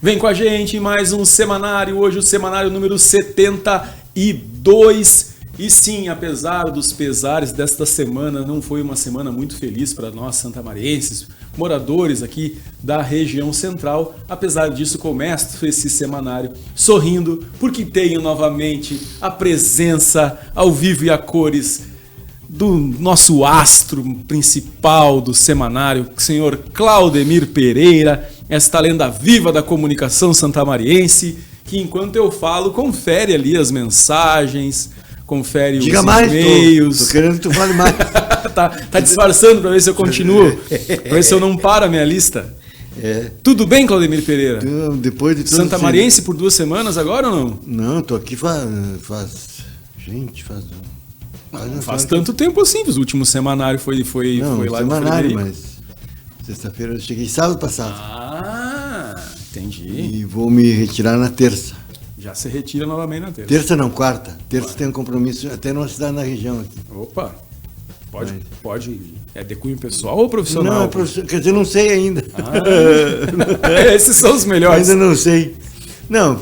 Vem com a gente em mais um semanário, hoje o semanário número 72. E sim, apesar dos pesares desta semana, não foi uma semana muito feliz para nós santamarienses, moradores aqui da região central. Apesar disso, começo esse semanário sorrindo, porque tenho novamente a presença ao vivo e a cores do nosso astro principal do semanário, o senhor Claudemir Pereira, esta lenda viva da comunicação santamariense, que enquanto eu falo, confere ali as mensagens, confere os e-mails. Tô querendo que tu fale mais. tá disfarçando para ver se eu continuo, para ver se eu não paro a minha lista. Tudo bem, Claudemir Pereira? Depois de Santamariense por 2 semanas agora ou não? Não, tô aqui faz tanto tempo assim, os últimos semanário foi lá no semanário, mas sexta-feira eu cheguei sábado passado. Ah, entendi. E vou me retirar na terça. Já se retira novamente na terça. Terça não, quarta. Terça tem um compromisso até numa cidade na região aqui. Opa, pode. É de cunho pessoal ou profissional? Não, quer dizer, não sei ainda. Esses são os melhores. Ainda não sei. Não,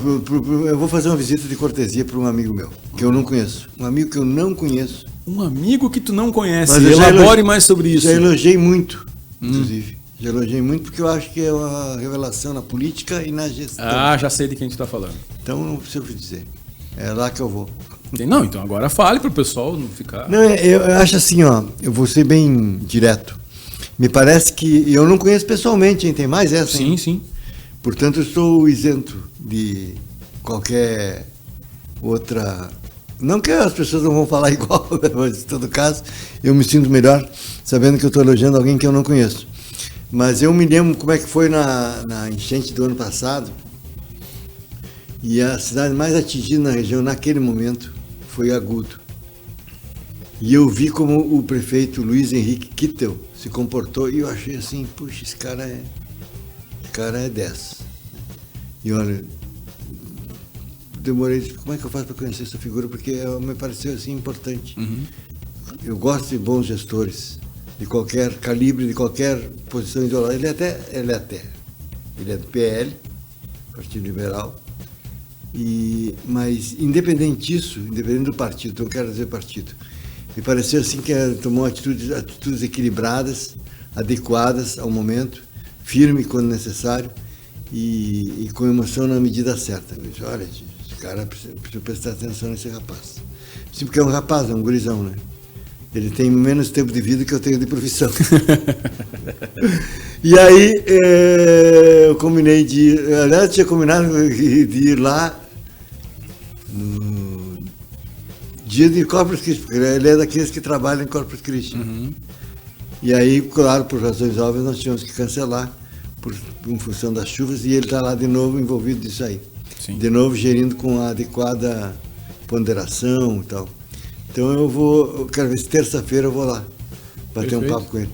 eu vou fazer uma visita de cortesia para um amigo meu, que eu não conheço. Um amigo que eu não conheço. Um amigo que tu não conhece. Mas elabore mais sobre isso. Já elogiei muito, inclusive. Já elogiei muito porque eu acho que é uma revelação na política e na gestão. Ah, já sei de quem tu está falando. Então não preciso dizer. É lá que eu vou. Não, então agora fale para o pessoal não ficar... Não, eu acho assim, ó, eu vou ser bem direto. Me parece que eu não conheço pessoalmente, hein? Tem mais essa, hein? Sim. Portanto, eu estou isento de qualquer outra... Não que as pessoas não vão falar igual, mas em todo caso, eu me sinto melhor sabendo que eu estou elogiando alguém que eu não conheço. Mas eu me lembro como é que foi na enchente do ano passado, e a cidade mais atingida na região naquele momento foi Agudo. E eu vi como o prefeito Luiz Henrique Kittel se comportou, e eu achei assim, puxa, esse cara é 10. E olha, demorei, como é que eu faço para conhecer essa figura? Porque me pareceu assim importante. Eu gosto de bons gestores, de qualquer calibre, de qualquer posição ideológica. Ele é do PL, Partido Liberal, mas independente do partido, então eu quero dizer partido, me pareceu assim que tomou atitudes equilibradas, adequadas ao momento, firme quando necessário e com emoção na medida certa. Eu disse, olha, esse cara precisa prestar atenção nesse rapaz. Sim, porque é um rapaz, é um gurizão, né? Ele tem menos tempo de vida que eu tenho de profissão. E aí, eu combinei de ir... Aliás, eu tinha combinado de ir lá no dia de Corpus Christi, porque ele é daqueles que trabalham em Corpus Christi. E aí, claro, por razões óbvias, nós tínhamos que cancelar em função das chuvas, e ele está lá de novo envolvido nisso aí. Sim. De novo, gerindo com a adequada ponderação e tal. Então eu quero ver se terça-feira eu vou lá bater um papo com ele.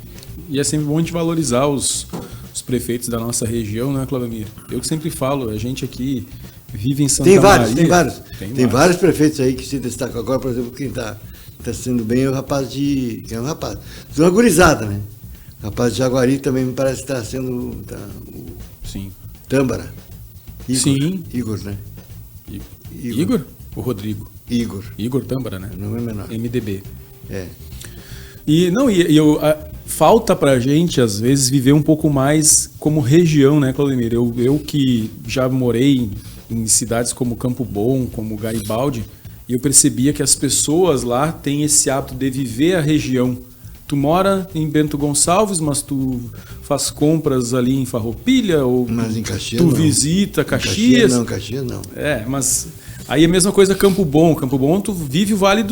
E é sempre bom a gente valorizar os prefeitos da nossa região, né, Claudemir? Eu que sempre falo, a gente aqui vive em Santa Maria. Tem vários prefeitos aí que se destacam. Agora, por exemplo, quem está sendo bem é o rapaz que é um rapaz. É uma gurizada, né? O rapaz de Jaguari também me parece que está sendo Sim. Tâmbara. Sim. Igor, né? Igor? O Rodrigo? Igor Tâmbara, né? Não é menor. MDB. E falta pra gente, às vezes, viver um pouco mais como região, né, Claudemir? Eu que já morei em cidades como Campo Bom, como Garibaldi, e eu percebia que as pessoas lá têm esse hábito de viver a região. Tu mora em Bento Gonçalves, mas tu faz compras ali em Farroupilha, ou mas em Caxias, tu não. Visita Caxias. Caxias não. Mas aí a mesma coisa Campo Bom. Campo Bom, tu vive o Vale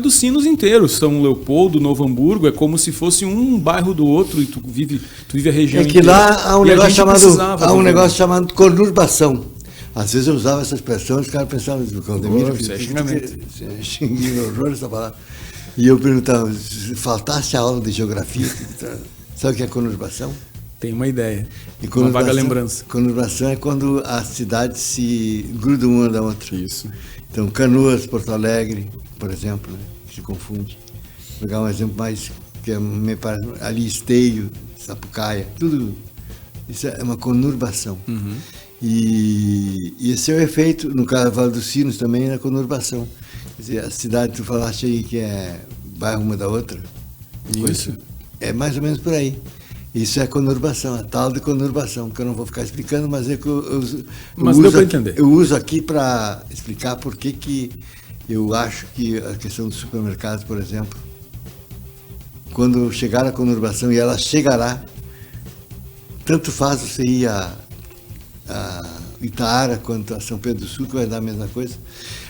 dos Sinos inteiro. São Leopoldo, Novo Hamburgo, é como se fosse um bairro do outro, e tu vive a região inteira. É que lá há um negócio chamado conurbação. Às vezes eu usava essa expressão, os caras pensavam, Claudemir, isso é xingamento. Horror essa palavra. E eu perguntava, se faltasse a aula de geografia, sabe o que é conurbação? Tem uma ideia, uma vaga lembrança. Conurbação é quando as cidades se grudam uma da outra. Isso. Então, Canoas, Porto Alegre, por exemplo, né, que se confunde. Vou pegar um exemplo mais, que me parece, ali Esteio, Sapucaia, tudo. Isso é uma conurbação. E esse é o efeito, no caso Vale dos Sinos também, na conurbação. Quer dizer, a cidade, tu falaste aí que é bairro uma da outra. Isso. É mais ou menos por aí. Isso é conurbação, a tal de conurbação, que eu não vou ficar explicando, mas é que deu para entender. Eu uso aqui para explicar por que eu acho que a questão dos supermercados, por exemplo, quando chegar a conurbação, e ela chegará, tanto faz você ir a Itaara quanto a São Pedro do Sul, que vai dar a mesma coisa.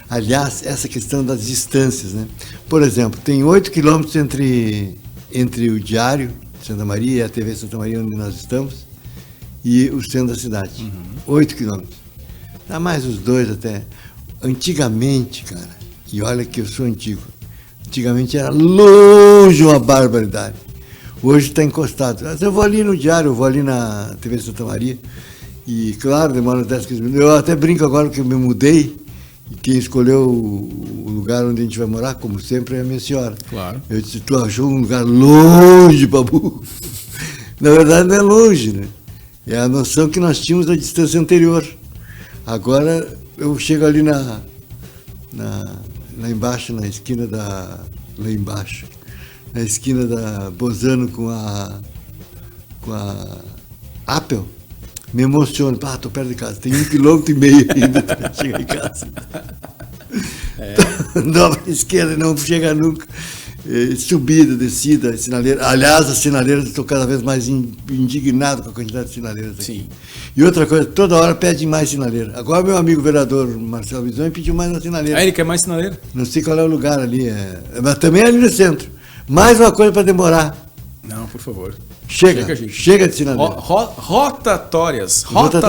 Aliás, essa questão das distâncias, né? Por exemplo, tem 8 quilômetros entre o Diário de Santa Maria e a TV Santa Maria, onde nós estamos, e o centro da cidade. 8 quilômetros. Dá mais os dois até. Antigamente, cara, e olha que eu sou antigo, antigamente era longe uma barbaridade. Hoje está encostado. Eu vou ali no Diário, eu vou ali na TV Santa Maria, e claro, demora 10, 15 minutos. Eu até brinco agora que eu me mudei, e quem escolheu o lugar onde a gente vai morar, como sempre, é a minha senhora. Claro. Eu disse, tu achou um lugar longe, babu? Na verdade não é longe, né? É a noção que nós tínhamos da distância anterior. Agora eu chego ali lá embaixo, na esquina da... Lá embaixo. Na esquina da Bozano com a Apple. Me emociono. Ah, tô perto de casa. Tem 1,5 km ainda para chegar em casa. Dobra à esquerda e não chega nunca. Subida, descida, sinaleira. Aliás, as sinaleiras, estou cada vez mais indignado com a quantidade de sinaleiras aqui. Sim. E outra coisa, toda hora pede mais sinaleira. Agora meu amigo vereador Marcelo Bisonho pediu mais uma sinaleira. Ele quer mais sinaleira? Não sei qual é o lugar ali, mas também é ali no centro. Mais uma coisa para demorar. Não, por favor. Chega de sinaleira. Rotatórias.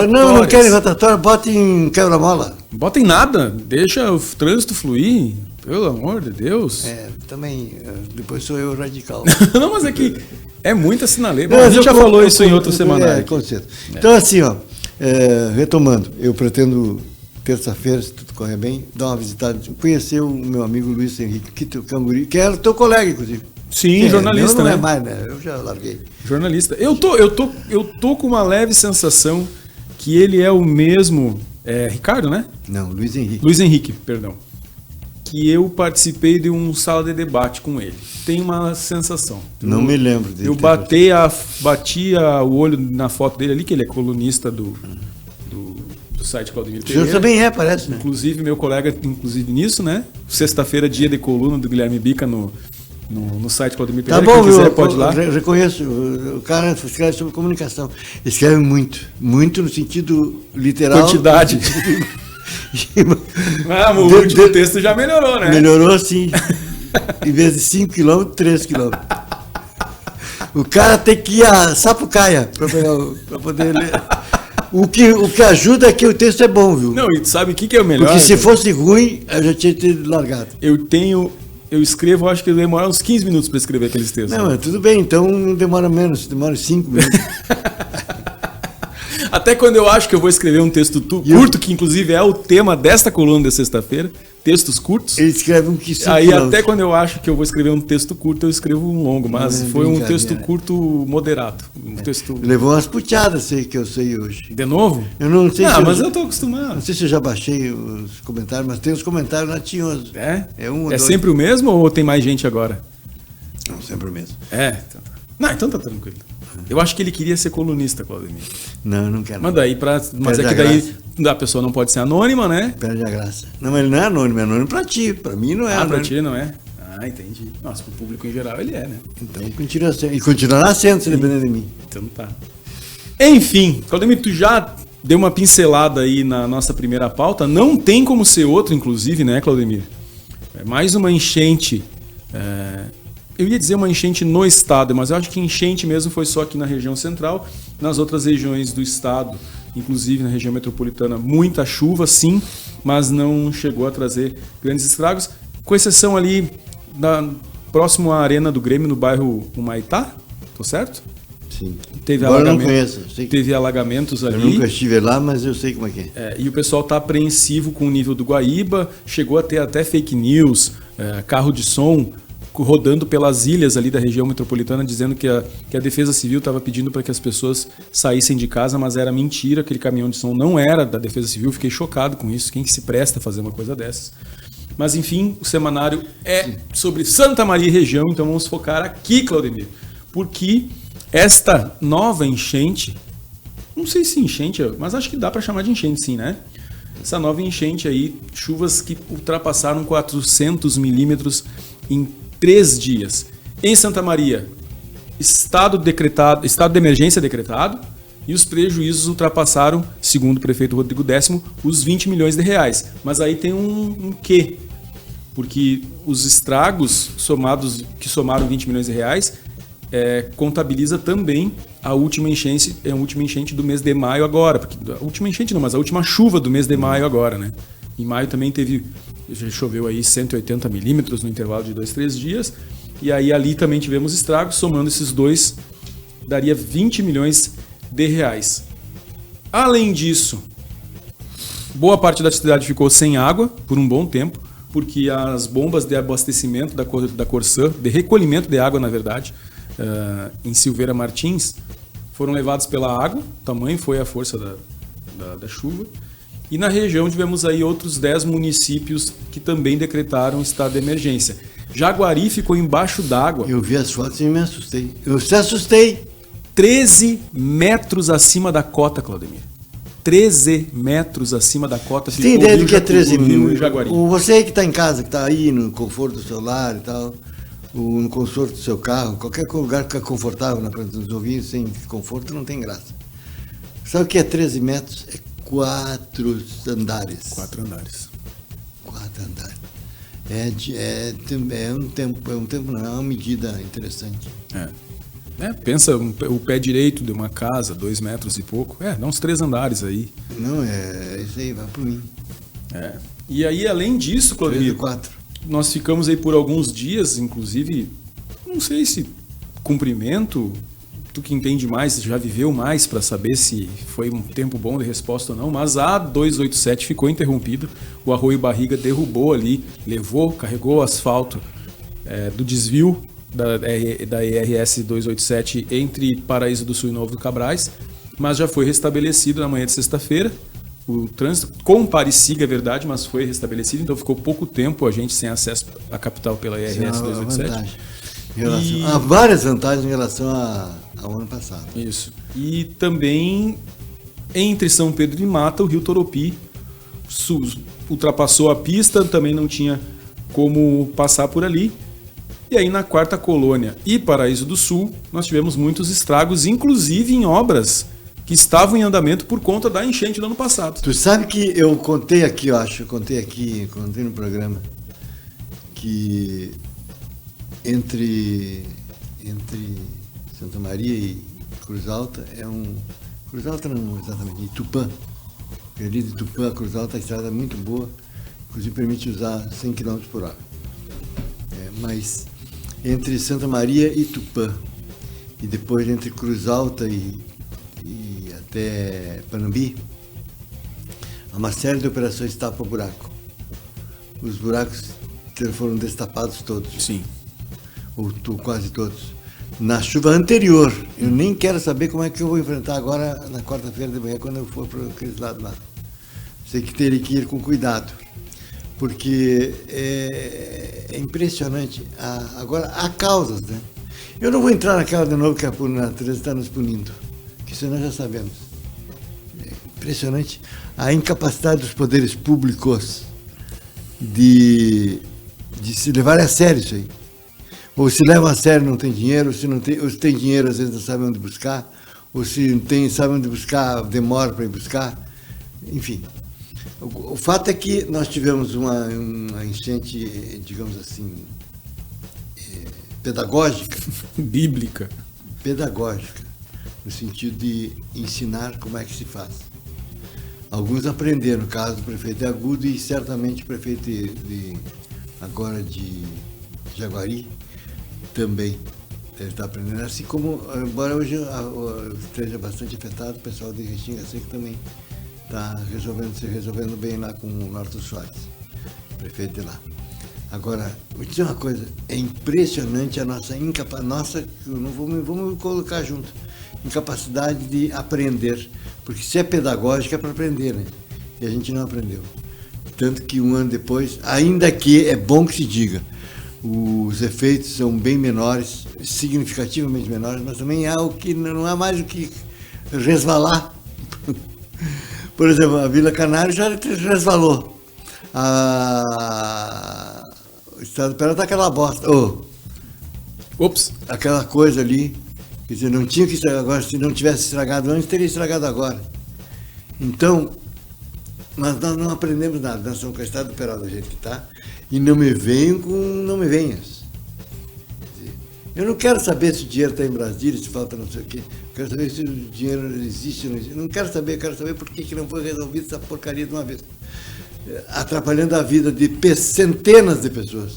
Não querem rotatória, bota em quebra-mola. Bota em nada, deixa o trânsito fluir, pelo amor de Deus. Também, depois sou eu radical. Não, mas é que é muita sinaleira. Bom, a gente já falou isso em outro semanário. Com certeza. Então, assim, retomando, eu pretendo, terça-feira, se tudo correr bem, dar uma visitada, conhecer o meu amigo Luiz Henrique Canguri, que era teu colega, inclusive. Sim, jornalista, não né? É mais, né? Eu já larguei. Jornalista. Eu tô com uma leve sensação que ele é o mesmo... Ricardo, né? Não, Luiz Henrique. Luiz Henrique, perdão. Que eu participei de um sala de debate com ele. Tem uma sensação. Não me lembro dele. Eu batia o olho na foto dele ali, que ele é colunista do site Claudemir Pereira. O senhor também parece, né? Inclusive, meu colega, nisso, né? Sexta-feira, dia de coluna do Guilherme Bica no site Claudemir Pereira. Tá bom, quem quiser pode ir lá. Reconheço. O cara escreve sobre comunicação. Escreve muito. Muito no sentido literal. Quantidade. O texto já melhorou, né? Melhorou, sim. Em vez de 5 km, 3 km. O cara tem que ir a Sapucaia para poder ler. O que ajuda é que o texto é bom, viu? Não, e sabe o que é o melhor? Porque se fosse ruim, eu já tinha tido largado. Eu escrevo, acho que demora uns 15 minutos para escrever aqueles textos. Não, mas tudo bem, então não demora menos, demora 5 minutos. Até quando eu acho que eu vou escrever um texto curto, que inclusive é o tema desta coluna de sexta-feira, textos curtos. Ele escreve um que 5 Aí até quando eu acho que eu vou escrever um texto curto, eu escrevo um longo, mas foi um texto curto moderado. Texto... Levou umas puteadas, sei que eu sei hoje. De novo? Eu não sei mas eu tô acostumado. Não sei se eu já baixei os comentários, mas tem os comentários latinhosos. É sempre o mesmo ou tem mais gente agora? Não, sempre o mesmo. Então tá tranquilo. Eu acho que ele queria ser colunista, Claudemir. Não quero. Manda aí mas é que daí a pessoa não pode ser anônima, né? Perde a graça. Não, mas ele não é anônimo pra ti. Pra mim não é anônimo. Pra ti não é? Entendi. Nossa, pro público em geral ele é, né? Então continua sendo. E continuará sendo, se depender de mim. Então tá. Enfim, Claudemir, tu já deu uma pincelada aí na nossa primeira pauta. Não tem como ser outra, inclusive, né, Claudemir? É mais uma enchente. Eu ia dizer uma enchente no estado, mas eu acho que enchente mesmo foi só aqui na região central. Nas outras regiões do estado, inclusive na região metropolitana, muita chuva, sim, mas não chegou a trazer grandes estragos, com exceção ali próximo à Arena do Grêmio, no bairro Humaitá, tô certo? Sim. Teve alagamentos ali. Eu nunca estive lá, mas eu sei como é que é. E o pessoal está apreensivo com o nível do Guaíba, chegou a ter até fake news, carro de som rodando pelas ilhas ali da região metropolitana, dizendo que a Defesa Civil estava pedindo para que as pessoas saíssem de casa, mas era mentira, aquele caminhão de som não era da Defesa Civil. Fiquei chocado com isso, quem que se presta a fazer uma coisa dessas. Mas enfim, o semanário é sobre Santa Maria e região, então vamos focar aqui, Claudemir, porque esta nova enchente, não sei se enchente, mas acho que dá para chamar de enchente sim, né? Essa nova enchente aí, chuvas que ultrapassaram 400 milímetros em 3 dias. Em Santa Maria, estado de emergência decretado, e os prejuízos ultrapassaram, segundo o prefeito Rodrigo Décimo, os 20 milhões de reais. Mas aí tem um quê? Porque os estragos que somaram 20 milhões de reais, contabiliza também a última enchente do mês de maio agora. Porque a última enchente não, mas a última chuva do mês de maio agora, né? Em maio também choveu aí 180 milímetros no intervalo de 2, 3 dias. E aí ali também tivemos estragos, somando esses dois, daria 20 milhões de reais. Além disso, boa parte da cidade ficou sem água por um bom tempo, porque as bombas de abastecimento da Corsã, de recolhimento de água, na verdade, em Silveira Martins, foram levados pela água, tamanho foi a força da chuva. E na região tivemos aí outros 10 municípios que também decretaram estado de emergência. Jaguari ficou embaixo d'água. Eu vi as fotos e me assustei. Eu se assustei. 13 metros acima da cota, Claudemir. 13 metros acima da cota. Você tem ideia do que é 13 mil? Jaguari. Você aí que está em casa, que está aí no conforto do seu lar e tal, no conforto do seu carro, qualquer lugar que fica confortável na frente dos ouvintes, sem conforto, não tem graça. Sabe o que é 13 metros? É 4 andares. 4 andares. 4 andares. É um tempo, não é uma medida interessante. Pensa o pé direito de uma casa, 2 metros e pouco. Dá uns 3 andares aí. Não, isso aí, vai por mim. E aí, além disso, Claudemir, 4. Nós ficamos aí por alguns dias, inclusive, não sei se cumprimento, tu que entende mais, já viveu mais para saber se foi um tempo bom de resposta ou não, mas a 287 ficou interrompida, o Arroio Barriga derrubou ali, carregou o asfalto do desvio da IRS 287 entre Paraíso do Sul e Novo do Cabrais, mas já foi restabelecido na manhã de sexta-feira. O trânsito comparecia, é verdade, mas foi restabelecido, então ficou pouco tempo a gente sem acesso à capital pela IRS 287. Há várias vantagens em relação ao ano passado. Isso. E também entre São Pedro e Mata, o rio Toropi ultrapassou a pista, também não tinha como passar por ali. E aí na Quarta Colônia e Paraíso do Sul, nós tivemos muitos estragos, inclusive em obras que estavam em andamento por conta da enchente do ano passado. Tu sabe que eu contei no programa, que entre Santa Maria e Cruz Alta Cruz Alta não exatamente, Itupã. Ali de Itupã a Cruz Alta, a estrada é muito boa, inclusive permite usar 100 km por hora. Mas entre Santa Maria e Itupã, e depois entre Cruz Alta e até Panambi, há uma série de operações tapa-buraco. Os buracos foram destapados todos. Sim. Ou quase todos. Na chuva anterior. Eu nem quero saber como é que eu vou enfrentar agora na quarta-feira de manhã, quando eu for para aquele lado lá. Sei que teria que ir com cuidado. Porque é impressionante. Agora, há causas, né? Eu não vou entrar naquela de novo que a natureza está nos punindo. Que isso nós já sabemos. É impressionante a incapacidade dos poderes públicos de se levar a sério isso aí. Ou se leva a sério não tem dinheiro, ou se tem dinheiro às vezes não sabem onde buscar, ou se tem, sabe onde buscar, demora para ir buscar. Enfim, o fato é que nós tivemos uma enchente, digamos assim, pedagógica. Bíblica. Pedagógica. No sentido de ensinar como é que se faz. Alguns aprenderam, no caso do prefeito de Agudo e certamente o prefeito agora de Jaguari também deve estar aprendendo. Assim como, embora hoje esteja bastante afetado, o pessoal de Restinga Seca também está se resolvendo bem lá com o Norton Soares, prefeito de lá. Agora, vou te dizer uma coisa, é impressionante a nossa incapacidade, vamos colocar junto, incapacidade de aprender, porque se é pedagógica é para aprender, né? E a gente não aprendeu. Tanto que um ano depois, ainda que é bom que se diga, os efeitos são bem menores, significativamente menores, mas também há o que não há mais o que resvalar. Por exemplo, a Vila Canário já resvalou. O Estado do Pará está aquela bosta. Ops! Aquela coisa ali. Quer dizer, não tinha que estragar agora. Se não tivesse estragado antes, teria estragado agora. Então, mas nós não aprendemos nada. Nós somos com o Estado do Pará do jeito que está. E não me venhas. Eu não quero saber se o dinheiro está em Brasília, se falta não sei o quê. Quero saber se o dinheiro existe ou não existe. Não quero saber, quero saber por que não foi resolvida essa porcaria de uma vez. Atrapalhando a vida de centenas de pessoas.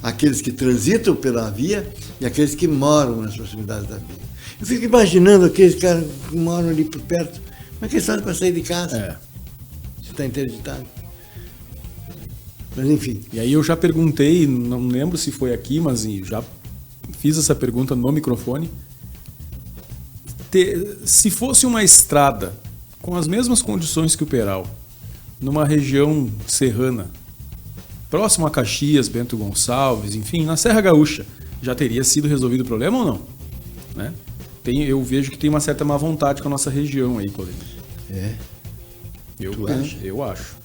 Aqueles que transitam pela via e aqueles que moram nas proximidades da via. Eu fico imaginando aqueles caras que moram ali por perto. Como é que eles fazem para sair de casa? Se está interditado. Mas enfim. E aí eu já perguntei, não lembro se foi aqui, mas já fiz essa pergunta no microfone. Se fosse uma estrada com as mesmas condições que o Peral, numa região serrana, próximo a Caxias, Bento Gonçalves, enfim, na Serra Gaúcha, já teria sido resolvido o problema ou não? Né? Eu vejo que tem uma certa má vontade com a nossa região aí, Claudemir. Eu acho.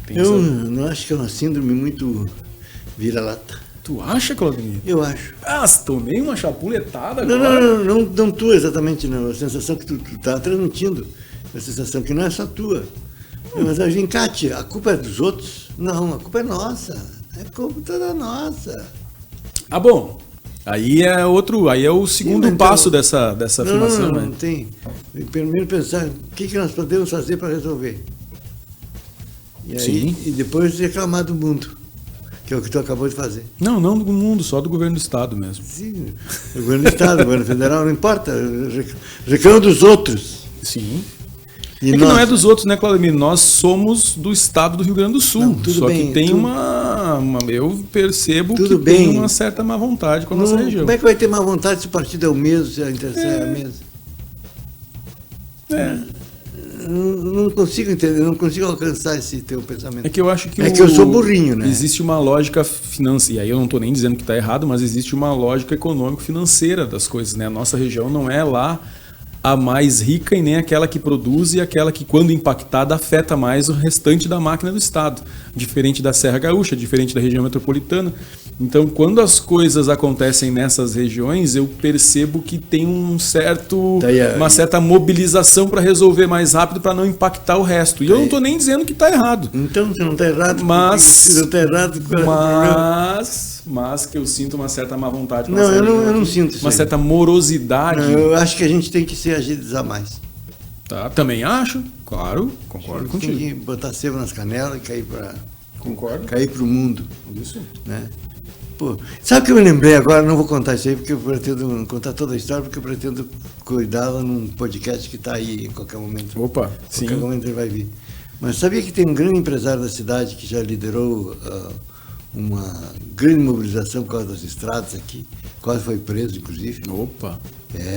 Eu não acho que é uma síndrome muito vira-lata. Tu acha, Claudemir? Eu acho. Tomei uma chapuletada agora. Não tu exatamente, não. A sensação que tu tá transmitindo, a sensação que não é só tua. Mas vem cá, tia, a culpa é dos outros? Não, a culpa é nossa. É culpa toda nossa. Bom. Aí é o segundo passo dessa afirmação, né? Não tem. Primeiro pensar o que nós podemos fazer para resolver. E aí, e depois reclamar do mundo, que é o que tu acabou de fazer. Não do mundo, só do governo do estado mesmo. Sim, o governo do estado, o governo federal, não importa. Reclama dos outros. Sim. Que não é dos outros, né, Claudemir? Nós somos do estado do Rio Grande do Sul. Não, tudo só bem, que tem eu percebo que tem uma certa má vontade com a nossa região. Como é que vai ter má vontade se o partido é o mesmo, se a intenção é a mesma? Não consigo entender, não consigo alcançar esse teu pensamento. É que eu acho que eu sou burrinho, né? Existe uma lógica financeira, e aí eu não estou nem dizendo que está errado, mas existe uma lógica econômico-financeira das coisas, né? A nossa região não é lá a mais rica e nem aquela que produz e aquela que, quando impactada, afeta mais o restante da máquina do Estado. Diferente da Serra Gaúcha, diferente da região metropolitana. Então, quando as coisas acontecem nessas regiões, eu percebo que tem uma certa mobilização para resolver mais rápido, para não impactar o resto. E eu não estou nem dizendo que está errado. Então, você não está errado. Mas que eu sinto uma certa má vontade. Não, eu não sinto isso. Uma certa morosidade. Não, eu acho que a gente tem que se agilizar mais. Tá, também acho, claro, concordo contigo. Tem que botar sebo nas canelas e cair para o mundo. Isso. Né? Pô, sabe o que eu me lembrei agora? Não vou contar isso aí, porque eu pretendo contar toda a história, porque eu pretendo cuidá-la num podcast que está aí em qualquer momento. Opa, sim. Em qualquer momento ele vai vir. Mas sabia que tem um grande empresário da cidade que já liderou uma grande mobilização por causa das estradas aqui, quase foi preso, inclusive. Opa!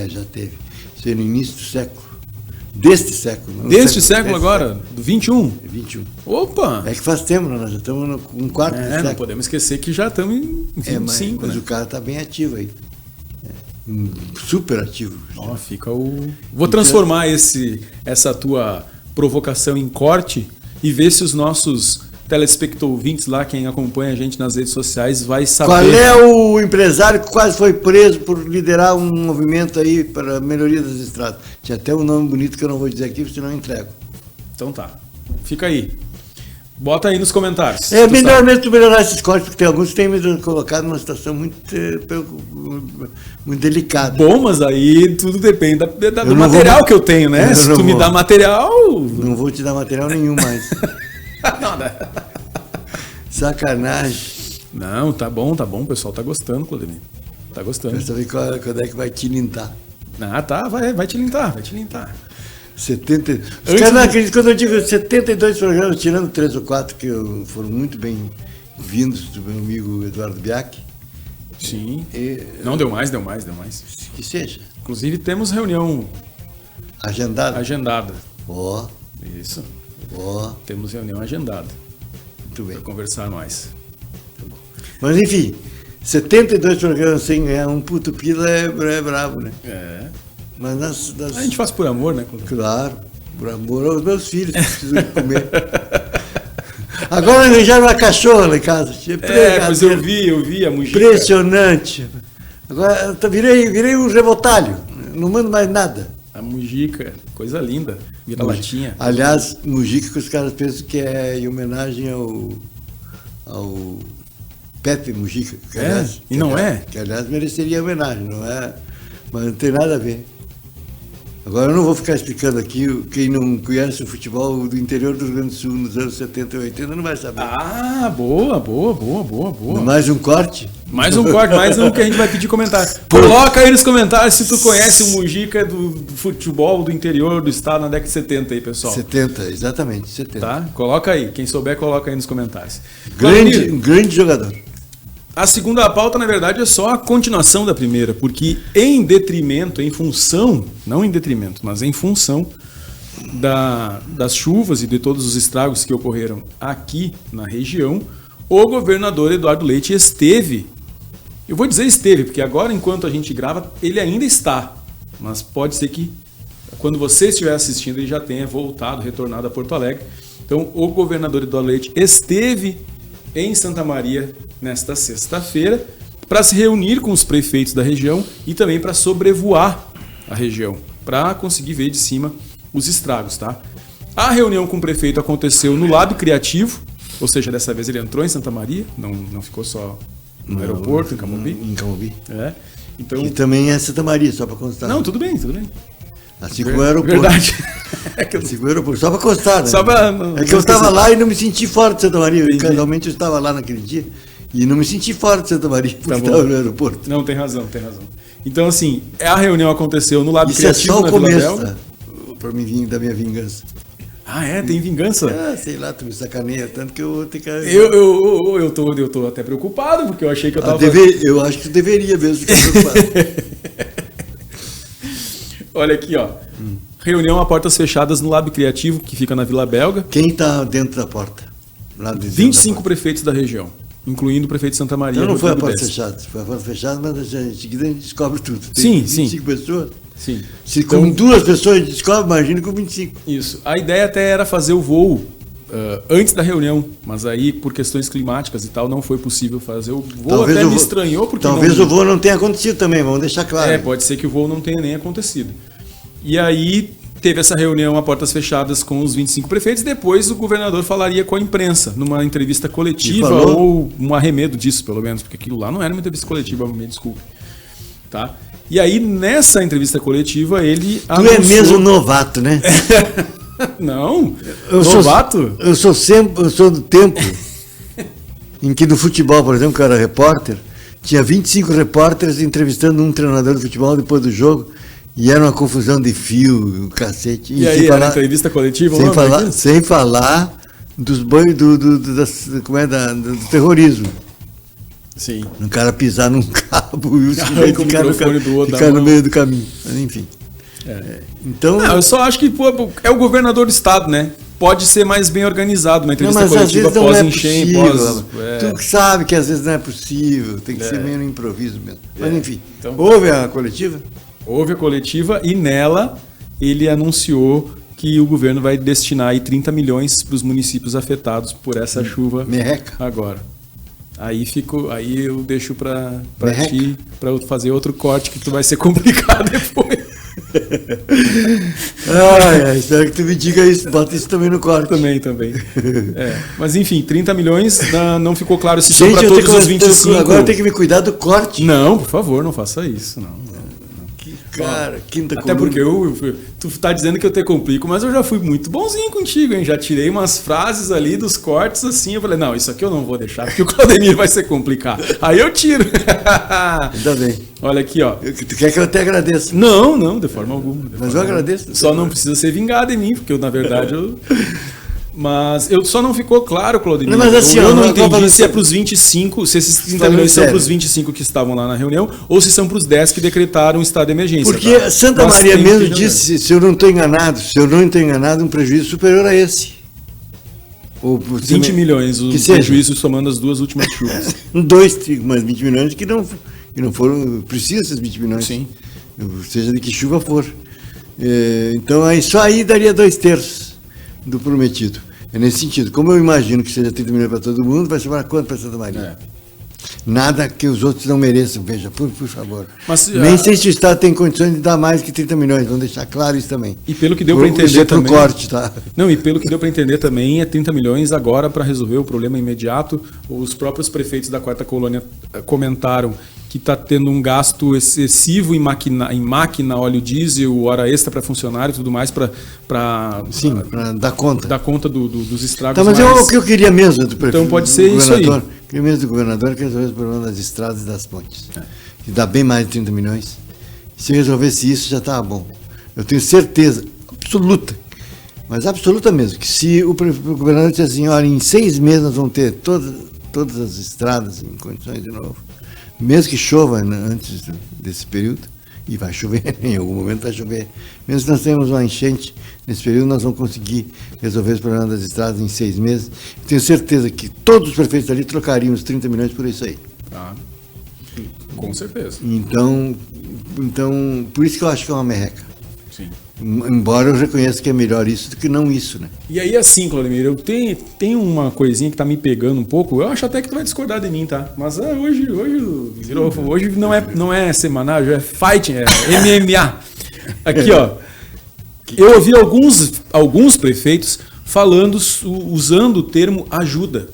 Já teve. Isso é no início do século. Deste século. Deste século agora? Do 21? 21. Opa! É que faz tempo, nós já estamos com um quarto do século. Não podemos esquecer que já estamos em 25. Mas o cara está bem ativo aí. Super ativo. Vou transformar essa tua provocação em corte e ver se os nossos telespectouvintes lá, quem acompanha a gente nas redes sociais, vai saber. Qual é o empresário que quase foi preso por liderar um movimento aí para a melhoria das estradas? Tinha até um nome bonito que eu não vou dizer aqui, senão eu entrego. Então tá. Fica aí. Bota aí nos comentários. É melhor mesmo tu melhorar esses cortes, porque tem alguns que têm me colocado numa situação muito delicada. Bom, mas aí tudo depende do material que eu tenho, né? Se tu me dá material... Não vou te dar material nenhum mais. Sacanagem. Não, tá bom, o pessoal tá gostando, Claudemir. Tá gostando. Quero saber quando é que vai tilintar. Tá, vai tilintar. 70... Os caras não acreditam quando eu digo 72 programas, tirando 3 ou 4 que foram muito bem vindos do meu amigo Eduardo Biac. Sim. Não, deu mais. Que seja. Inclusive temos reunião agendada. Isso. Ó. Temos reunião agendada. Muito bem. Para conversar mais. Mas enfim, 72 programas sem ganhar um puto pila é brabo, né? Mas a gente faz por amor, né? Claro, por amor aos meus filhos que precisam de comer. Agora arranjaram uma cachorra lá em casa. Mas eu vi a Mujica. Impressionante. Agora virei um revoltalho. Não mando mais nada. A Mujica, coisa linda. Vira latinha. Aliás, Mujica que os caras pensam que é em homenagem ao Pepe Mujica. E não é? Que aliás mereceria homenagem, não é? Mas não tem nada a ver. Agora eu não vou ficar explicando aqui, quem não conhece o futebol do interior do Rio Grande do Sul nos anos 70 e 80 não vai saber. Boa. Mais um corte? Mais um que a gente vai pedir comentário. Coloca aí nos comentários se tu conhece o Mujica do futebol do interior do estado na década de 70 aí, pessoal. 70, exatamente, 70. Tá? Coloca aí, quem souber coloca aí nos comentários. Um grande jogador. A segunda pauta, na verdade, é só a continuação da primeira, porque não em detrimento, mas em função das chuvas e de todos os estragos que ocorreram aqui na região, o governador Eduardo Leite esteve, eu vou dizer esteve, porque agora, enquanto a gente grava, ele ainda está, mas pode ser que quando você estiver assistindo, ele já tenha retornado a Porto Alegre. Então, o governador Eduardo Leite esteve em Santa Maria nesta sexta-feira para se reunir com os prefeitos da região e também para sobrevoar a região, para conseguir ver de cima os estragos, tá? A reunião com o prefeito aconteceu no Lab Criativo, ou seja, dessa vez ele entrou em Santa Maria, não ficou só no aeroporto, em Camobi. Em Camobi. Então... Que também é Santa Maria, só para constar. Não, tudo bem. Assim como o aeroporto. Verdade. Assim como o aeroporto, só para constar, né? É que eu estava lá e não me senti fora de Santa Maria. Casualmente eu estava lá naquele dia e não me senti fora de Santa Maria porque estava no aeroporto. Não, tem razão. Então, assim, a reunião aconteceu no Lab Criativo. Isso é só o começo para mim da minha vingança. Tem vingança? Sei lá, tu me sacaneia tanto que eu vou ter que... Eu tô até preocupado, porque eu achei que eu tava... Eu acho que tu deveria mesmo ficar preocupado. Olha aqui, ó. Reunião a portas fechadas no Lab Criativo, que fica na Vila Belga. Quem está dentro da porta? 25 prefeitos da região, incluindo o prefeito de Santa Maria. Então não foi a porta fechada, foi a porta fechada, mas em seguida a gente descobre tudo. Tem sim. 25 pessoas? Sim. Se com 2 pessoas a gente descobre, imagina com 25. Isso. A ideia até era fazer o voo antes da reunião, mas aí por questões climáticas e tal não foi possível fazer o voo. Talvez até me estranhou porque talvez o voo não tenha acontecido também, vamos deixar claro. Pode ser que o voo não tenha nem acontecido. E aí teve essa reunião a portas fechadas com os 25 prefeitos, depois o governador falaria com a imprensa numa entrevista coletiva ou um arremedo disso, pelo menos, porque aquilo lá não era uma entrevista coletiva, me desculpe. Tá? E aí, nessa entrevista coletiva, ele anunciou... Tu é mesmo novato, né? Não, novato? Eu sou do tempo em que no futebol, por exemplo, que eu era repórter, tinha 25 repórteres entrevistando um treinador de futebol depois do jogo, e era uma confusão de fio, cacete. E aí, era entrevista coletiva? Sem falar dos banhos do terrorismo. Sim. Um cara pisar num cabo e o ficar no meio do caminho. Mas, enfim. Então... eu só acho que é o governador do estado, né? Pode ser mais bem organizado, uma entrevista coletiva pós-enchente. Tu sabe que às vezes não é possível, tem que ser meio no improviso mesmo. Mas enfim, então, houve a coletiva? Houve a coletiva e nela ele anunciou que o governo vai destinar aí 30 milhões para os municípios afetados por essa chuva agora. Aí eu deixo para ti, para fazer outro corte que tu vai ser complicado depois. Espero que tu me diga isso, bota isso também no corte. Também. Mas enfim, 30 milhões, não ficou claro se são para todos os 25. Agora tem que me cuidar do corte. Não, por favor, não faça isso, não. Cara, quinta Até coluna. Porque tu tá dizendo que eu te complico, mas eu já fui muito bonzinho contigo, hein? Já tirei umas frases ali dos cortes assim, eu falei, não, isso aqui eu não vou deixar, porque o Claudemir vai ser complicado. Aí eu tiro. Ainda bem. Olha aqui, ó. Tu quer que eu até agradeça? Não, de forma alguma. Mas eu agradeço. Só não precisa ser vingado em mim, porque eu, na verdade, Mas eu só não ficou claro, Claudemir. Mas assim, eu não eu entendi se é para os 25, se esses 30 milhões são para os 25 que estavam lá na reunião, ou se são para os 10 que decretaram o estado de emergência. Porque tá? Santa Maria mesmo disse, se eu não estou enganado, um prejuízo superior a esse. 20 milhões, o prejuízo somando as duas últimas chuvas. Mas 20 milhões que não foram, precisa esses 20 milhões. Sim. Seja de que chuva for. Então, só aí daria 2/3 do prometido. É nesse sentido. Como eu imagino que seja 30 milhões para todo mundo, vai sobrar quanto para Santa Maria? Nada que os outros não mereçam, veja, por favor. Mas, nem sei se o Estado tem condições de dar mais que 30 milhões, vamos deixar claro isso também. E pelo que deu para entender também... corte, tá? Não, e pelo que deu para entender também, é 30 milhões agora para resolver o problema imediato. Os próprios prefeitos da Quarta Colônia comentaram que está tendo um gasto excessivo em máquina, óleo diesel, hora extra para funcionário e tudo mais para dar conta. Dar conta dos estragos. Tá, mas o que eu queria mesmo do prefeito. Então pode ser isso aí. Eu queria mesmo do governador que resolvesse o problema das estradas e das pontes. Que dá bem mais de 30 milhões. Se resolvesse isso, já estava bom. Eu tenho certeza absoluta, mas absoluta mesmo, que se o governador dissesse assim, olha, em 6 meses nós vamos ter todas as estradas em condições de novo, mesmo que chova antes desse período, e vai chover, em algum momento vai chover, mesmo que nós tenhamos uma enchente nesse período, nós vamos conseguir resolver os problemas das estradas em 6 meses. Tenho certeza que todos os prefeitos ali trocariam os 30 milhões por isso aí. Com certeza. Então, por isso que eu acho que é uma merreca. Sim. Embora eu reconheça que é melhor isso do que não isso, né? E aí, assim, Claudemir, eu tenho uma coisinha que tá me pegando um pouco. Eu acho até que tu vai discordar de mim, tá? Mas hoje não é semanal, já é fighting, é MMA. Aqui, ó. Eu ouvi alguns prefeitos usando o termo ajuda,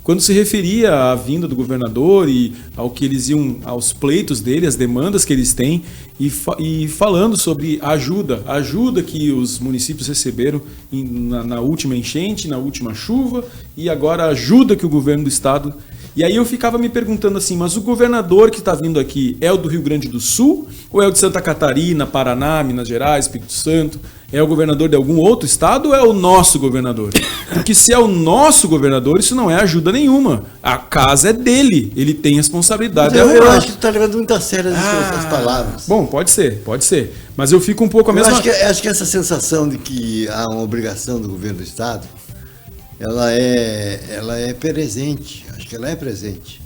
quando se referia à vinda do governador e ao que eles iam, aos pleitos dele, as demandas que eles têm, e falando sobre ajuda que os municípios receberam na última enchente, na última chuva, e agora a ajuda que o governo do estado... E aí eu ficava me perguntando assim, mas o governador que está vindo aqui é o do Rio Grande do Sul? Ou é o de Santa Catarina, Paraná, Minas Gerais, Espírito Santo? É o governador de algum outro estado ou é o nosso governador? Porque se é o nosso governador, isso não é ajuda nenhuma. A casa é dele, ele tem responsabilidade. Eu acho que tu está levando muito a sério as palavras. Bom, pode ser. Mas eu fico um pouco a mesma... Acho que essa sensação de que há uma obrigação do governo do estado, ela é presente. Acho que ela é presente.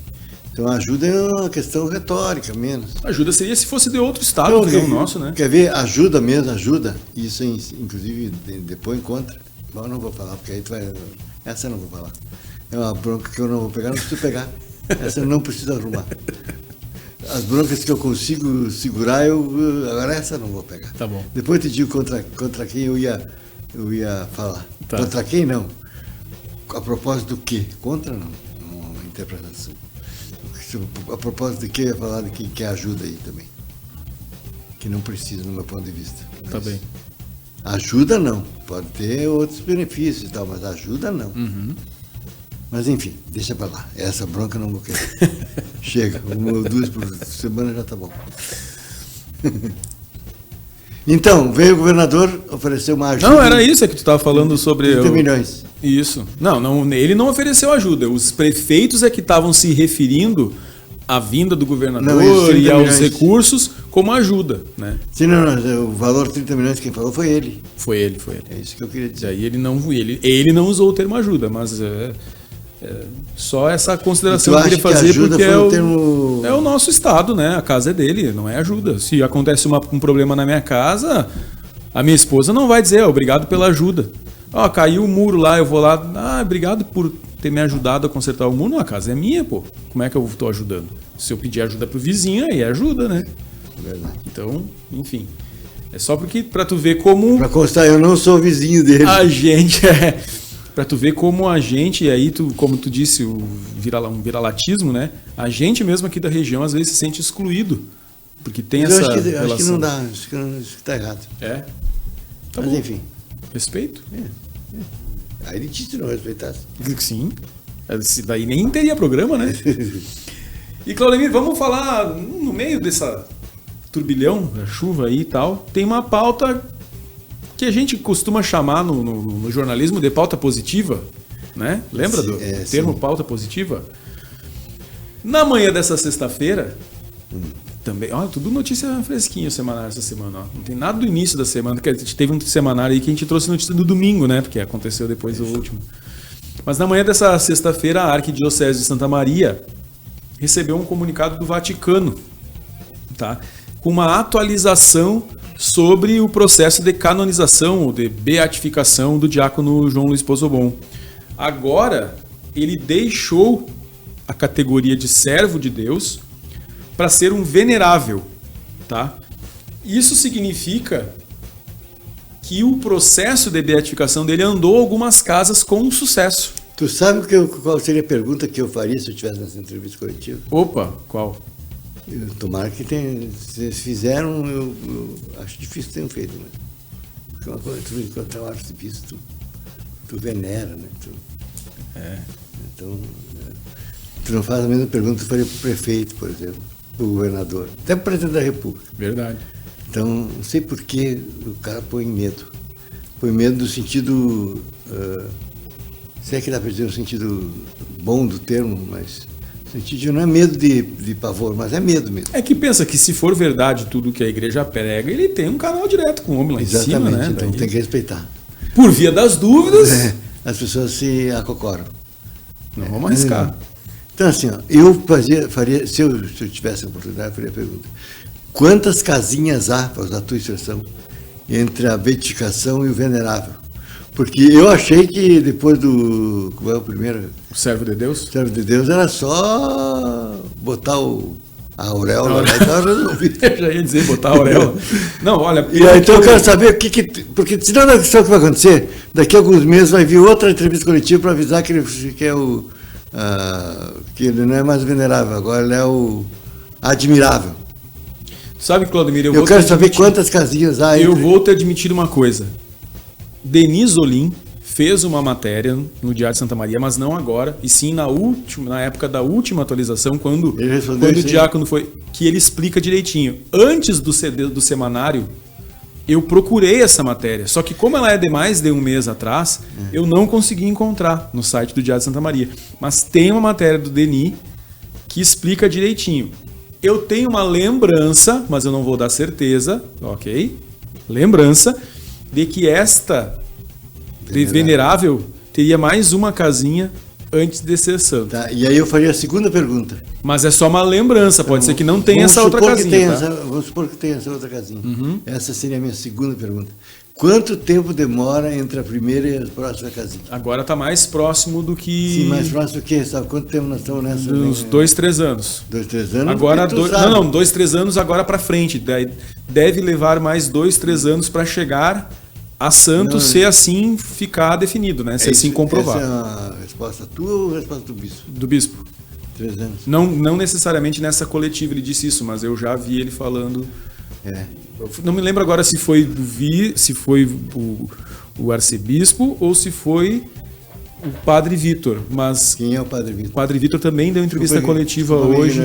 Então a ajuda é uma questão retórica menos. Ajuda seria se fosse de outro estado, que não o nosso, né? Quer ver? Ajuda mesmo, ajuda. Isso inclusive depois contra. Mas eu não vou falar, porque aí tu vai... Essa eu não vou falar. É uma bronca que eu não vou pegar, não preciso pegar. Essa eu não preciso arrumar. As broncas que eu consigo segurar, agora essa eu não vou pegar. Tá bom. Depois eu te digo contra quem eu ia falar. Tá. Contra quem não. A propósito do quê? Contra não. Uma interpretação. A propósito de que eu ia falar de quem quer ajuda aí também. Que não precisa, no meu ponto de vista. Tá bem. Ajuda não. Pode ter outros benefícios e tal, mas ajuda não. Uhum. Mas enfim, deixa pra lá. Essa bronca eu não vou querer. Chega. 1 ou 2 por semana já tá bom. Então, veio o governador oferecer uma ajuda. Não, era isso que tu estava falando sobre... 30 milhões. Isso. Não, ele não ofereceu ajuda. Os prefeitos é que estavam se referindo à vinda do governador e aos recursos como ajuda, né? Sim, não, o valor 30 milhões quem falou foi ele. Foi ele. É isso que eu queria dizer. E aí ele não usou o termo ajuda, mas só essa consideração que eu queria fazer, porque é o nosso estado, né? A casa é dele, não é ajuda. Se acontece um problema na minha casa, a minha esposa não vai dizer obrigado pela ajuda. Caiu o muro lá, eu vou lá, obrigado por ter me ajudado a consertar o muro. Não, a casa é minha, pô. Como é que eu estou ajudando? Se eu pedir ajuda pro vizinho, aí é ajuda, né? Verdade. Então, enfim. É só pra tu ver como... Pra constar, eu não sou vizinho dele. A gente Pra tu ver como a gente, e aí como tu disse, um viralatismo, né? A gente mesmo aqui da região às vezes se sente excluído. Porque tem essa relação. Acho que não dá, acho que tá errado. Tá mas bom. Enfim. Respeito? Aí ele te não respeitasse. Sim. Daí nem teria programa, né? E Claudemir, vamos falar no meio dessa turbilhão, da chuva aí e tal, tem uma pauta que que a gente costuma chamar no jornalismo de pauta positiva, né? Lembra do termo pauta positiva? Na manhã dessa sexta-feira, também, olha, tudo notícia fresquinha o semanário essa semana, ó. Não tem nada do início da semana, que a gente teve um semanário aí que a gente trouxe notícia do domingo, né? Porque aconteceu depois do último. Mas na manhã dessa sexta-feira, a Arquidiocese de Santa Maria recebeu um comunicado do Vaticano, tá? Com uma atualização sobre o processo de canonização ou de beatificação do diácono João Luiz Pozobon. Agora, ele deixou a categoria de servo de Deus para ser um venerável, tá? Isso significa que o processo de beatificação dele andou algumas casas com sucesso. Tu sabe qual seria a pergunta que eu faria se eu estivesse nessa entrevista coletiva? Opa, qual? Tomara que tenha, se eles fizeram, eu acho difícil que tenham feito, né? Porque uma coisa, tu encontrar um arcebispo, tu venera, né? Então, tu não faz a mesma pergunta que tu faria para o prefeito, por exemplo, para o governador, até para o presidente da República. Verdade. Então, não sei por que o cara põe medo. Põe medo no sentido, sei que dá para dizer no sentido bom do termo, mas no sentido não é medo de pavor, mas é medo mesmo. É que pensa que se for verdade tudo que a igreja prega, ele tem um canal direto com o homem lá em cima, né? Exatamente, então Daí, tem que respeitar. por via das dúvidas, As pessoas se acocoram. não vamos arriscar. Então, assim, ó, eu faria, se eu tivesse a oportunidade, eu faria a pergunta: quantas casinhas há, para usar a tua expressão, entre a beatificação e o venerável? Porque eu achei que depois do. Como é o primeiro? O servo de Deus? Servo de Deus era só botar a auréola lá e estava resolvido. Eu já ia dizer, botar a auréola. Não, olha... E aí, então eu quero saber o que. Porque senão não é questão que vai acontecer. Daqui a alguns meses vai vir outra entrevista coletiva para avisar que que ele não é mais venerável, agora ele é o admirável. Sabe, Claudemir, Eu quero saber quantas casinhas há. Eu vou te admitir uma coisa. Denis Olim fez uma matéria no Diário de Santa Maria, mas não agora, e sim na época da última atualização, quando o diácono foi, que ele explica direitinho. Antes do semanário, eu procurei essa matéria, só que como ela é de mais de um mês atrás, eu não consegui encontrar no site do Diário de Santa Maria. Mas tem uma matéria do Denis que explica direitinho. Eu tenho uma lembrança, mas eu não vou dar certeza, ok? Lembrança de que esta venerável teria mais uma casinha antes de ser santo. Tá, e aí eu faria a segunda pergunta. Mas é só uma lembrança, pode ser que não tenha essa outra casinha. Vamos supor que tenha essa outra casinha. Essa seria a minha segunda pergunta. Quanto tempo demora entre a primeira e a próxima casinha? Agora está mais próximo do que... Sim, mais próximo do que? Sabe quanto tempo nós estamos nessa? Uns 2, 3 anos. 2, 3 anos? Agora, 2, 3 anos agora para frente. Deve levar mais 2, 3 anos para chegar a santo, se assim ficar definido, né? Se assim comprovar. Essa é a resposta tua ou a resposta do bispo? Do bispo. 3 anos. Não necessariamente nessa coletiva ele disse isso, mas eu já vi ele falando... Eu não me lembro agora se foi o arcebispo ou se foi o padre Vitor, mas... Quem é o padre Vitor? O padre Vitor também deu entrevista coletiva hoje.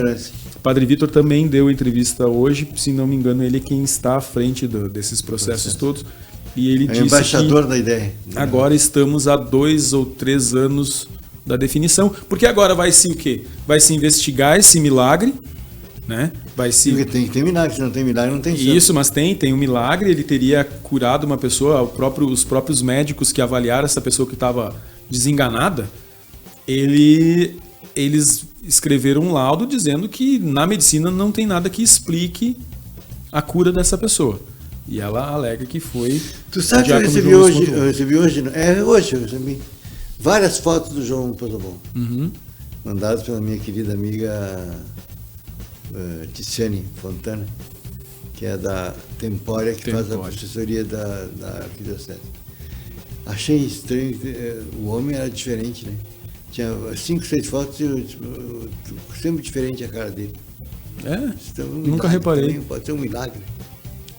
O padre Vitor também deu entrevista hoje, se não me engano, ele é quem está à frente desses processos todos. E ele disse embaixador da ideia. Agora estamos a 2 ou 3 anos da definição, porque agora vai se o quê? Vai se investigar esse milagre, né? Vai se... Porque tem que ter milagre, se não tem milagre não tem santo. Isso, mas tem um milagre, ele teria curado uma pessoa, os próprios médicos que avaliaram essa pessoa que estava desenganada, eles escreveram um laudo dizendo que na medicina não tem nada que explique a cura dessa pessoa. E ela alega que foi... Tu sabe que eu recebi hoje, eu recebi várias fotos do João Pozobon, mandadas pela minha querida amiga Tiziane Fontana, que é da Tempória, que faz a assessoria da Arquidiocese. Achei estranho, o homem era diferente, né? Tinha 5, 6 fotos e sempre diferente a cara dele. Nunca reparei. Também, pode ser um milagre.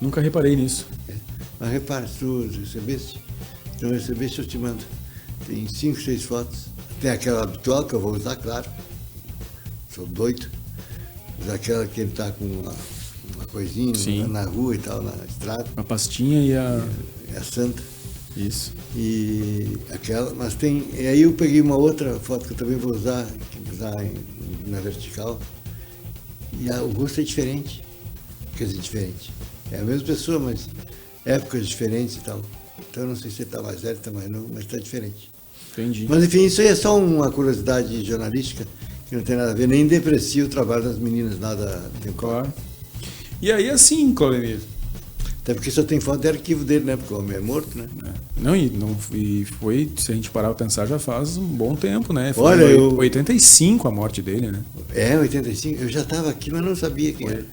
Nunca reparei nisso. Mas repara, se tu recebeste, eu te mando. Tem 5, 6 fotos. Tem aquela habitual que eu vou usar, claro. Sou doido. Mas aquela que ele está com uma coisinha na rua e tal, na estrada. Uma pastinha é a santa. Isso. E aquela, mas tem. E aí eu peguei uma outra foto que eu também vou usar na vertical. E o rosto é diferente. Quer dizer, diferente. É a mesma pessoa, mas épocas diferentes e tal. Então eu não sei se ele está mais velho, está mais novo, mas está diferente. Entendi. Mas enfim, isso aí é só uma curiosidade jornalística, que não tem nada a ver, nem deprecia o trabalho das meninas, nada temporal. Claro. E aí, assim, Claudemir. Até porque só tem foto de arquivo dele, né? Porque o homem é morto, né? E foi, se a gente parar pra pensar, já faz um bom tempo, né? Foi Olha, 85 a morte dele, né? É, 85. Eu já estava aqui, mas não sabia quem era.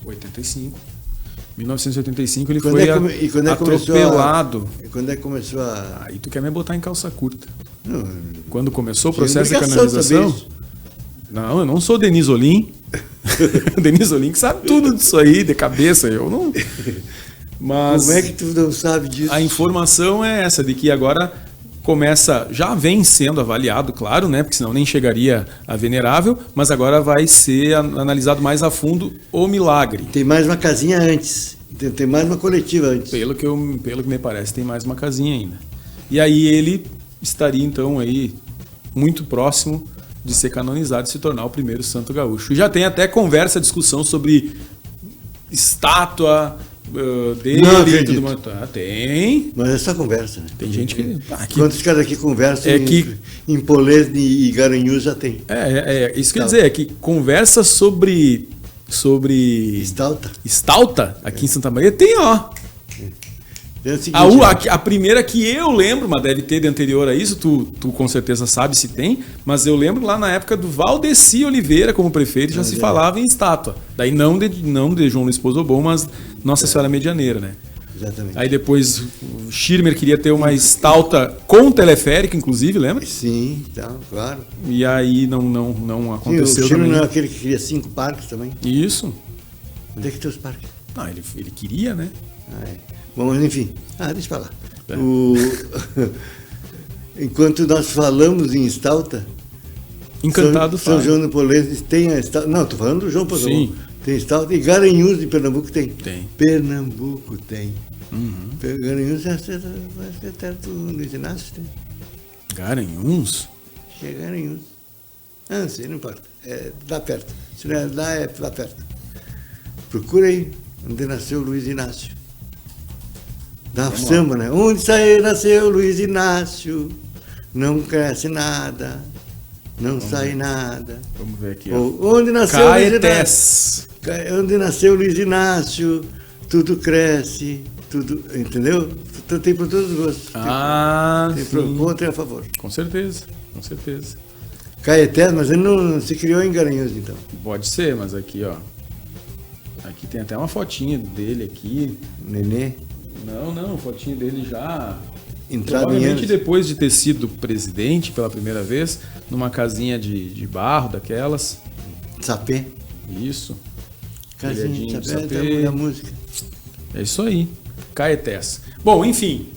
85. 1985 ele Quando foi atropelado. E quando é que começou a... Aí tu quer me botar em calça curta. Não, Quando começou o processo de obrigação de canonização... saber isso. Não, eu não sou Denis Olim. Denis Olim que sabe tudo disso aí, de cabeça. Eu não... Mas como é que tu não sabe disso? a informação é essa, de que agora começa, já vem sendo avaliado, claro, né? Porque senão nem chegaria a venerável, mas agora vai ser analisado mais a fundo o milagre. Tem mais uma casinha antes. Tem mais uma coletiva antes. Pelo que me parece, tem mais uma casinha ainda. E aí ele estaria, então, aí muito próximo de ser canonizado e se tornar o primeiro santo gaúcho. E já tem até conversa, discussão sobre estátua dele. Não e acredito. tudo mais. Tem. Mas é só conversa, né? Tem gente que... Quantos caras aqui conversam que- em Polesne e Garanhuns já tem. Isso quer dizer, é que conversa sobre Estalta. estalta aqui em Santa Maria tem, ó. É o seguinte, A primeira que eu lembro, mas deve ter de anterior a isso, tu com certeza sabe se tem, mas eu lembro lá na época do Valdeci Oliveira como prefeito já se falava em estátua. Daí não de João Luiz Pozobon, mas Nossa Senhora Medianeira, né? exatamente. Aí depois o Schirmer queria ter uma estátua com teleférico, inclusive, lembra? Sim, tá, claro. E aí não Sim, aconteceu o Chile também. não é aquele que cria 5 parques também. Isso. Onde é que tem os parques? Não, ele queria, né? Ah, é. Bom, mas enfim. Deixa eu falar. É. Enquanto nós falamos em Estalta, Encantado São fala. João do Polesne tem a Estalta. Não, estou falando do João Pozobon. Sim. Tem Estalta. E Garanhuns de Pernambuco tem. Tem. Pernambuco tem. Uhum. Garanhuns vai ser até do Luiz Inácio, tem. Garanhuns? Chega Garanhuns. Não sei, não importa. É lá perto. Se não é lá, é lá perto. Procura aí onde nasceu Luiz Inácio. Da samba, né? Onde nasceu Luiz Inácio, não cresce nada, não sai nada. Vamos ver aqui. Ó. Ou, onde nasceu Luiz Caetés. Inácio? Onde nasceu Luiz Inácio, tudo cresce, tudo. Entendeu? Tem por todos os gostos. Tem pro Sim. contra e a favor. Com certeza, com certeza. Caetés, mas ele não se criou em Garanhuns, então. Pode ser, mas aqui, ó. Aqui tem até uma fotinha dele aqui. Nenê. Não, fotinha dele já. Entrado em Provavelmente anos. depois de ter sido presidente pela primeira vez, numa casinha de barro daquelas. Sapé. Isso. Casinha Telhadinho de de sapé, sapê. da música. É isso aí. Caetés. Bom, enfim.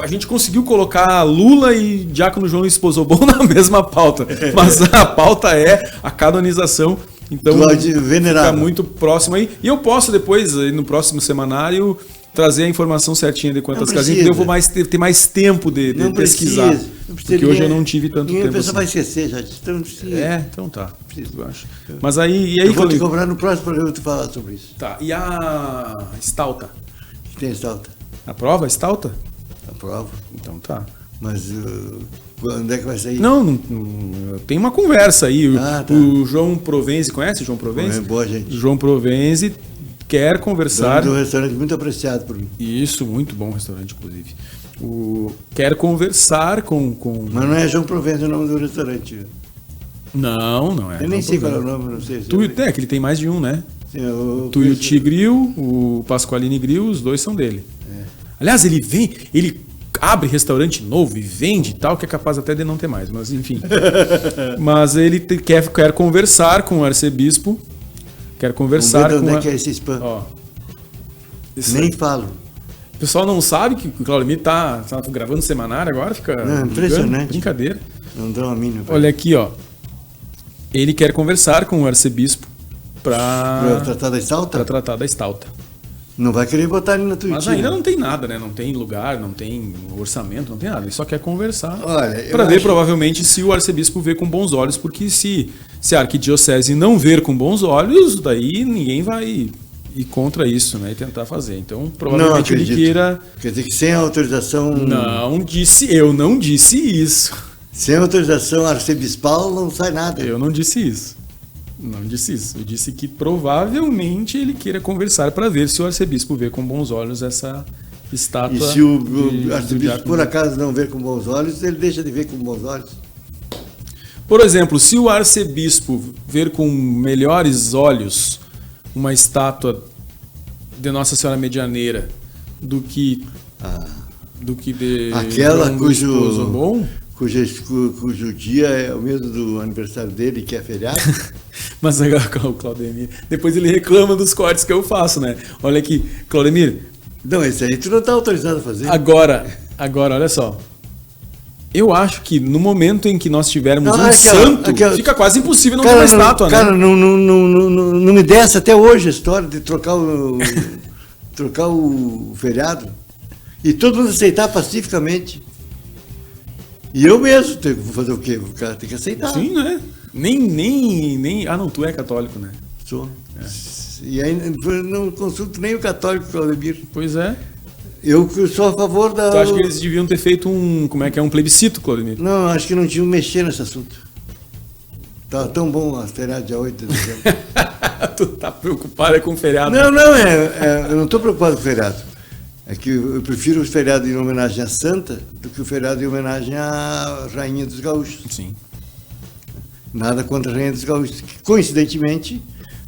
A gente conseguiu colocar Lula e Diácono João Luiz Pozobon na mesma pauta. Mas a pauta é a canonização. Então, venerável. fica muito próximo aí. E eu posso depois, aí, no próximo semanário, trazer a informação certinha de quantas Não casinhas, precisa. porque eu vou ter mais tempo de Não pesquisar. precisa, não precisa. Porque hoje eu não tive tanto E a tempo pessoa assim. vai esquecer já disso, então não precisa. Então tá. Precisa. Eu acho. Mas aí, e aí, Eu vou te Cláudio? cobrar no próximo programa tu falar sobre isso. Tá. E a Estalta? Que tem Estalta. A prova, Estalta? Aprovo. Então tá. Mas onde é que vai sair? Não, tem uma conversa aí. Tá. O João Provenzi, conhece o João Provenzi? É boa gente. João Provenzi quer conversar. Dono de um restaurante muito apreciado por mim. Isso, muito bom restaurante, inclusive. Quer conversar com... Mas não é João Provença o nome do restaurante. viu? Não é. Eu nem João sei qual é o Provenzi. nome, não sei. Que ele tem mais de um, né? Sim, O Tuiuti Grill, o Pasqualini Grill, os dois são dele. Aliás, ele abre restaurante novo e vende e tal, que é capaz até de não ter mais, mas enfim. Mas ele quer conversar com o arcebispo, quer conversar Vamos ver com... onde é que é esse spam. Ó, Nem falo. o pessoal não sabe que o Claudemir tá gravando semanário agora, fica... Não, impressionante. Brincadeira. Não dá uma mínima. Olha aqui, ó. Ele quer conversar com o arcebispo Para para tratar da Estalta? tratar da estalta. Não vai querer botar ali na Tuiuti. Mas ainda não tem nada, né? Não tem lugar, não tem orçamento, não tem nada. Ele só quer conversar Olha, para ver provavelmente se o arcebispo vê com bons olhos, porque se a arquidiocese não ver com bons olhos, daí ninguém vai ir contra isso, né? E tentar fazer. Então, provavelmente ele queira... Quer dizer que sem autorização... Eu não disse isso. Sem autorização arcebispal não sai nada. Eu não disse isso. Não disse isso. Eu disse que provavelmente ele queira conversar para ver se o arcebispo vê com bons olhos essa estátua. E se o arcebispo por acaso não ver com bons olhos, ele deixa de ver com bons olhos. Por exemplo, se o arcebispo ver com melhores olhos uma estátua de Nossa Senhora Medianeira do que de aquela cujo bom, cujo dia é o mesmo do aniversário dele, que é feriado. Mas agora o Claudemir, depois ele reclama dos cortes que eu faço, né? Olha aqui, Claudemir. Não, esse aí tu não está autorizado a fazer. Agora, olha só. Eu acho que no momento em que nós tivermos santo, fica quase impossível não ter uma estátua, né? Cara, não me desce até hoje a história de trocar o feriado e todo mundo aceitar pacificamente. E eu mesmo vou fazer o quê? O cara tem que aceitar. Sim, né? Nem... Ah, não, tu é católico, né? Sou. É. E aí não consulto nem o católico, Claudemir. Pois é. Eu sou a favor da... Tu acha que eles deviam ter feito um plebiscito, Claudemir? Não, acho que não tinham mexer nesse assunto. Tá tão bom a feriado dia 8 de dezembro. Tu tá preocupado com o feriado? Não, eu não estou preocupado com o feriado. É que eu prefiro o feriado em homenagem à Santa do que o feriado em homenagem à Rainha dos Gaúchos. Sim. Nada contra a Rainha dos Gaúchos, que coincidentemente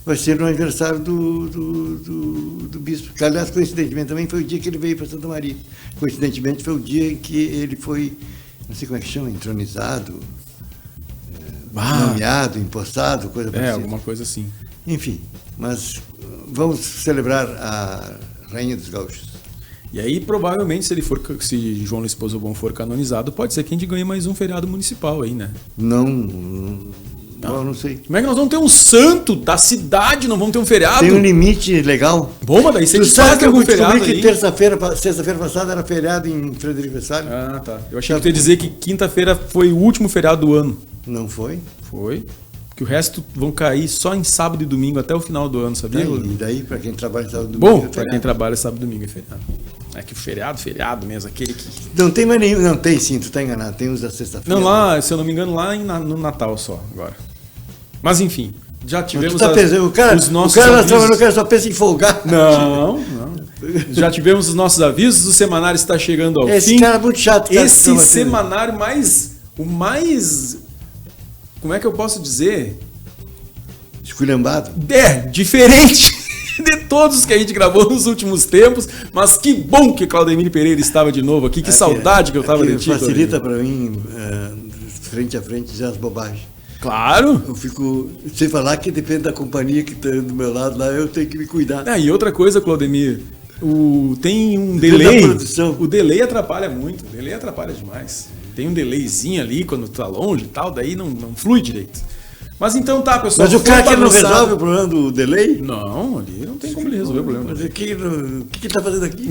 vai ser no aniversário do bispo. Que, aliás, coincidentemente também foi o dia que ele veio para Santa Maria. Coincidentemente foi o dia em que ele foi, não sei como é que chama, entronizado, nomeado, impostado, coisa parecida. Alguma coisa assim. Enfim, mas vamos celebrar a Rainha dos Gaúchos. E aí, provavelmente, se João Luiz Pozzobon for canonizado, pode ser que a gente ganhe mais um feriado municipal aí, né? Não sei. Como é que nós vamos ter um santo da cidade, não vamos ter um feriado? Tem um limite legal. Bom, mas daí você sabe que algum feriado aí? Que sexta-feira passada era feriado em Frederico Westphalen. Ah, tá. Eu achei que tu ia dizer que quinta-feira foi o último feriado do ano. Não foi? Foi. Que o resto vão cair só em sábado e domingo até o final do ano, sabia? E daí, para quem trabalha sábado e domingo. Bom, para quem trabalha sábado e domingo é feriado. É que o feriado mesmo, aquele que... Não tem mais nenhum. Não, tem sim, tu tá enganado. Tem uns da sexta-feira. Não, lá, se eu não me engano, lá no Natal só, agora. Mas enfim, já tivemos os nossos avisos. O cara só pensa em folgar. Não. Já tivemos os nossos avisos, o semanário está chegando ao fim. Esse cara é muito chato. Esse semanário o mais... Como é que eu posso dizer? Esculhambado. Diferente de todos que a gente gravou nos últimos tempos, mas que bom que Claudemir Pereira estava de novo aqui, que saudade que eu estava de ti. Facilita para mim, frente a frente, dizer as bobagens. Claro. Eu fico, sem falar que depende da companhia que está do meu lado lá, eu tenho que me cuidar. E outra coisa, Claudemir, tem um delay, o delay atrapalha muito, o delay atrapalha demais. Tem um delayzinho ali quando tá longe e tal, daí não flui direito. Mas então tá, pessoal. Mas o cara que não resolve o problema do delay? Não, ali não tem como ele resolver o problema. Mas o que ele tá fazendo aqui?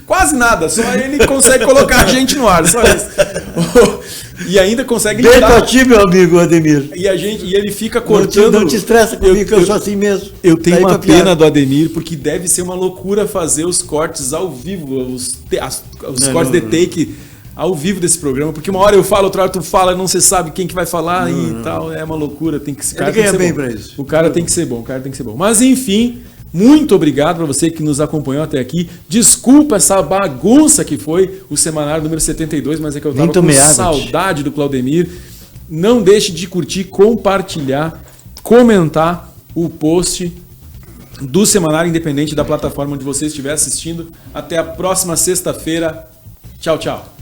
Quase nada, só ele consegue colocar a gente no ar, só isso. E ainda consegue... Bem pra ti, meu amigo Ademir. E ele fica cortando... Não te estressa comigo, que eu sou assim mesmo. Eu tenho uma pena do Ademir, porque deve ser uma loucura fazer os cortes ao vivo, os cortes de take... ao vivo desse programa, porque uma hora eu falo, outra hora tu fala, não se sabe quem que vai falar tal, é uma loucura, tem que ele ganha bem para isso. O cara tem que ser bom, Mas enfim, muito obrigado para você que nos acompanhou até aqui. Desculpa essa bagunça que foi o semanário número 72, mas é que eu tava com saudade do Claudemir. Não deixe de curtir, compartilhar, comentar o post do Semanário Independente da plataforma onde você estiver assistindo. Até a próxima sexta-feira. Tchau, tchau.